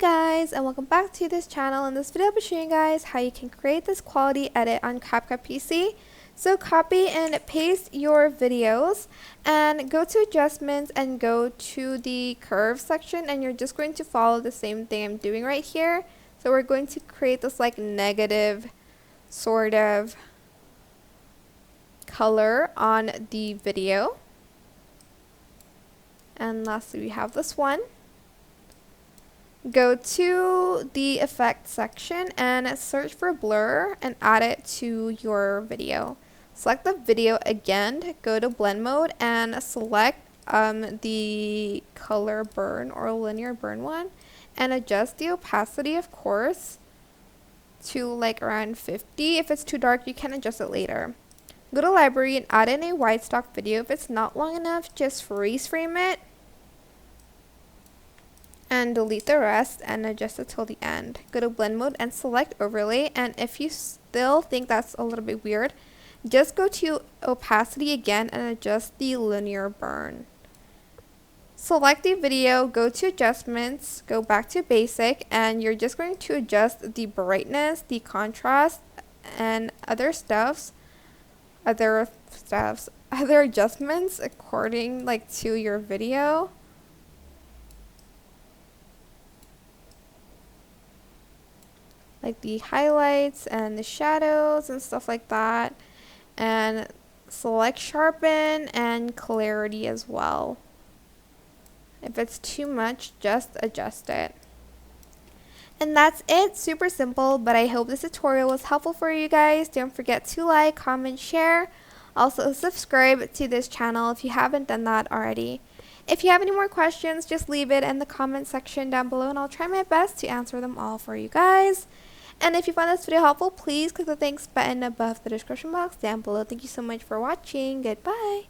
Guys, and welcome back to this channel. In this video I'll be showing you guys how you can create this quality edit on CapCut PC. So copy and paste your videos and go to adjustments and go to the curve section, and you're just going to follow the same thing I'm doing right here. So we're going to create this like negative sort of color on the video. And lastly we have this one. Go to the effects section and search for blur and add it to your video. Select the video again, go to blend mode and select the color burn or linear burn one, and adjust the opacity, of course, to like around 50. If it's too dark, you can adjust it later. Go to library and add in a wide stock video. If it's not long enough, just freeze frame it and delete the rest and adjust it till the end. Go to blend mode and select overlay, and if you still think that's a little bit weird, just go to opacity again and adjust the linear burn. Select the video, go to adjustments, go back to basic, and you're just going to adjust the brightness, the contrast, and other adjustments according to your video. Like the highlights and the shadows and stuff like that, and select sharpen and clarity as well. If it's too much, just adjust it. And that's it. Super simple, but I hope this tutorial was helpful for you guys. Don't forget to like, comment, share. Also subscribe to this channel if you haven't done that already. If you have any more questions, just leave it in the comment section down below and I'll try my best to answer them all for you guys. And if you found this video helpful, please click the thanks button above the description box down below. Thank you so much for watching. Goodbye.